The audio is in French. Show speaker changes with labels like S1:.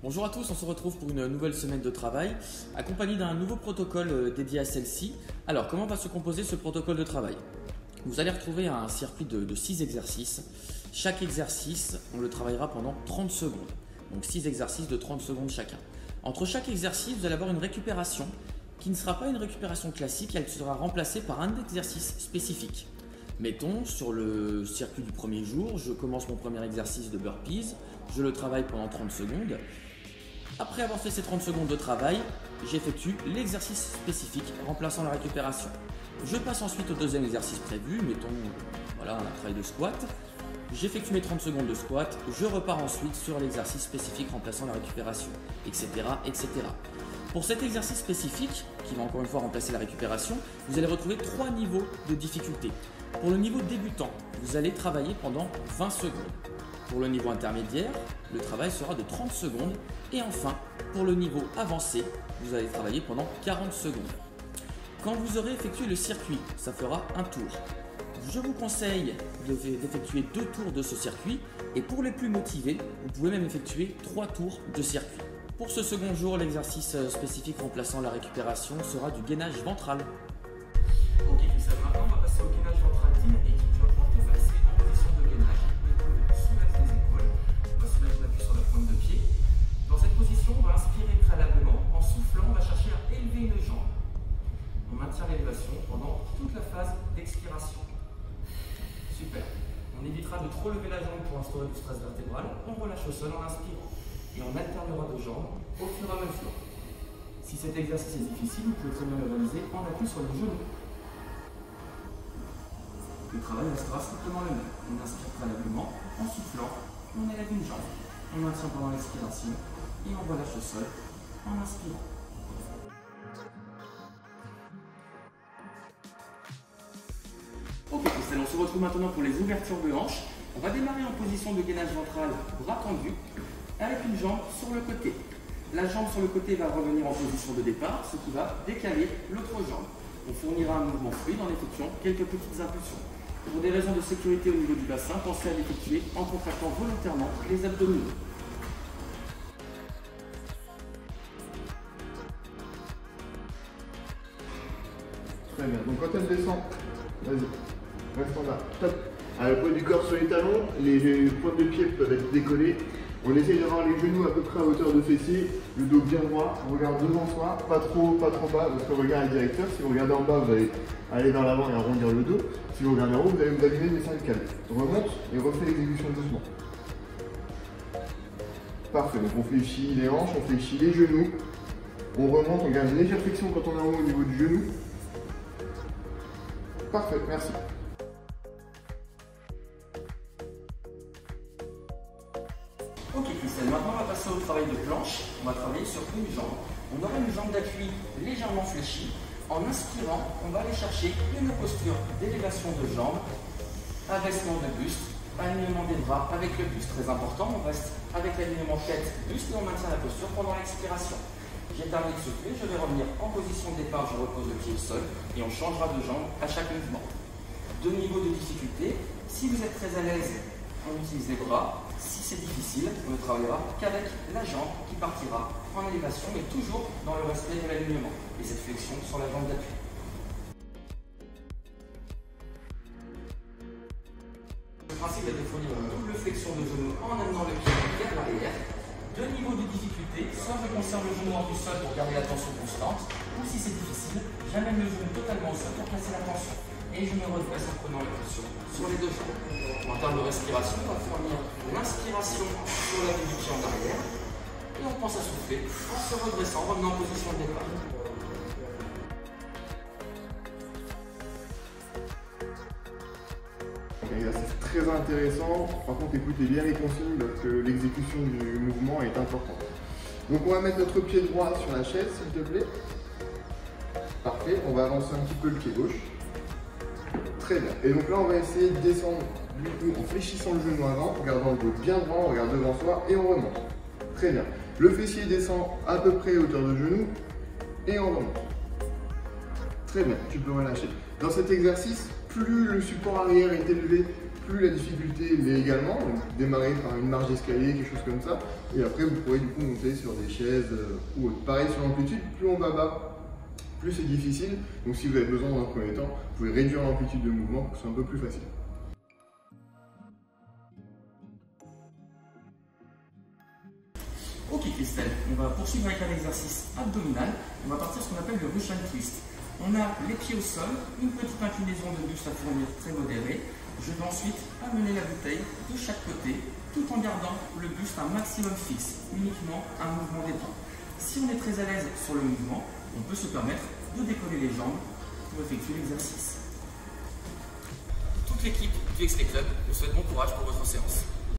S1: Bonjour à tous, on se retrouve pour une nouvelle semaine de travail, accompagné d'un nouveau protocole dédié à celle-ci. Alors, comment va se composer ce protocole de travail? Vous allez retrouver un circuit de 6 exercices. Chaque exercice, on le travaillera pendant 30 secondes. Donc 6 exercices de 30 secondes chacun. Entre chaque exercice, vous allez avoir une récupération qui ne sera pas une récupération classique, elle sera remplacée par un exercice spécifique. Mettons, sur le circuit du premier jour, je commence mon premier exercice de burpees, je le travaille pendant 30 secondes. Après avoir fait ces 30 secondes de travail, j'effectue l'exercice spécifique remplaçant la récupération. Je passe ensuite au deuxième exercice prévu, mettons voilà, un travail de squat. J'effectue mes 30 secondes de squat, je repars ensuite sur l'exercice spécifique remplaçant la récupération, etc., etc. Pour cet exercice spécifique, qui va encore une fois remplacer la récupération, vous allez retrouver 3 niveaux de difficulté. Pour le niveau débutant, vous allez travailler pendant 20 secondes. Pour le niveau intermédiaire, le travail sera de 30 secondes. Et enfin, pour le niveau avancé, vous allez travailler pendant 40 secondes. Quand vous aurez effectué le circuit, ça fera un tour. Je vous conseille d'effectuer 2 tours de ce circuit. Et pour les plus motivés, vous pouvez même effectuer 3 tours de circuit. Pour ce second jour, l'exercice spécifique remplaçant la récupération sera du gainage ventral.
S2: Ok, ça maintenant on va passer au gainage ventral dynamique. Tu vas pouvoir te placer en position de gainage, les coudes soulèvent les épaules, on va se mettre en appui sur la pointe de pied. Dans cette position, on va inspirer préalablement, en soufflant, on va chercher à élever une jambe. On maintient l'élévation pendant toute la phase d'expiration. Super. On évitera de trop lever la jambe pour instaurer du stress vertébral. On relâche au sol en inspirant. Et on alternera de jambes au fur et à mesure. Si cet exercice est difficile, vous pouvez très bien le réaliser en appui sur le genou. Le travail restera strictement le même. On inspire préalablement, en soufflant, on élève une jambe. On maintient pendant l'expiration et on relâche au sol en inspirant. Ok, Christelle, on se retrouve maintenant pour les ouvertures de hanches. On va démarrer en position de gainage ventral, bras tendus, avec une jambe sur le côté. La jambe sur le côté va revenir en position de départ, ce qui va décaler l'autre jambe. On fournira un mouvement fluide en effectuant quelques petites impulsions. Pour des raisons de sécurité au niveau du bassin, pensez à l'effectuer en contractant volontairement les abdominaux.
S3: Très bien, donc quand elle descend, vas-y, restons là, top. À le poids du corps sur les talons, les pointes de pied peuvent être décollées. On essaye d'avoir les genoux à peu près à hauteur de fessier, le dos bien droit, on regarde devant soi, pas trop bas, parce que le regard est directeur. Si vous regardez en bas, vous allez aller vers l'avant et arrondir le dos. Si vous regardez en haut, vous allez vous abîmer les cervicales. On remonte et refait l'exécution doucement. Parfait, donc on fléchit les hanches, on fléchit les genoux. On remonte, on garde une légère flexion quand on est en haut au niveau du genou. Parfait, merci.
S2: Ok Christelle, maintenant on va passer au travail de planche. On va travailler sur une jambe. On aura une jambe d'appui légèrement fléchie. En inspirant, on va aller chercher une posture d'élévation de jambe, abaissement de buste, alignement des bras avec le buste. Très important, on reste avec l'alignement tête-buste et on maintient la posture pendant l'expiration. J'ai terminé de souffler, je vais revenir en position de départ, je repose le pied au sol et on changera de jambe à chaque mouvement. 2 niveaux de difficulté. Si vous êtes très à l'aise, on utilise les bras. Si c'est difficile, on ne travaillera qu'avec la jambe qui partira en élévation, mais toujours dans le respect de l'alignement et cette flexion sur la jambe d'appui. Le principe est de fournir une double flexion de genou en amenant le pied vers l'arrière. 2 niveaux de difficulté, soit je conserve le genou hors du sol pour garder la tension constante, ou si c'est difficile, j'amène le genou totalement au sol pour placer la tension. Et je me redresse en prenant l'impulsion sur les 2 jambes. En termes de respiration, on va fournir l'inspiration sur la du pied en arrière. Et on pense à souffler en se redressant, en revenant en position de départ.
S3: Un exercice très intéressant. Par contre, écoutez bien les consignes parce que l'exécution du mouvement est importante. Donc on va mettre notre pied droit sur la chaise, s'il te plaît. Parfait, on va avancer un petit peu le pied gauche. Très bien. Et donc là, on va essayer de descendre du coup en fléchissant le genou avant, en gardant le dos bien droit, on regarde devant soi et on remonte. Très bien. Le fessier descend à peu près à hauteur de genou et on remonte. Très bien, tu peux relâcher. Dans cet exercice, plus le support arrière est élevé, plus la difficulté légalement, donc démarrer par une marche d'escalier, quelque chose comme ça, et après vous pourrez du coup monter sur des chaises ou autre. Pareil sur l'amplitude, plus on va bas, plus c'est difficile, donc si vous avez besoin dans un premier temps, vous pouvez réduire l'amplitude de mouvement pour que ce soit un peu plus facile.
S2: Ok Christelle, on va poursuivre avec un exercice abdominal. On va partir sur ce qu'on appelle le Russian twist. On a les pieds au sol, une petite inclinaison de buste à fournir très modérée. Je vais ensuite amener la bouteille de chaque côté, tout en gardant le buste un maximum fixe, uniquement un mouvement des bras. Si on est très à l'aise sur le mouvement, on peut se permettre de décoller les jambes pour effectuer l'exercice. Toute l'équipe du XP Club vous souhaite bon courage pour votre séance.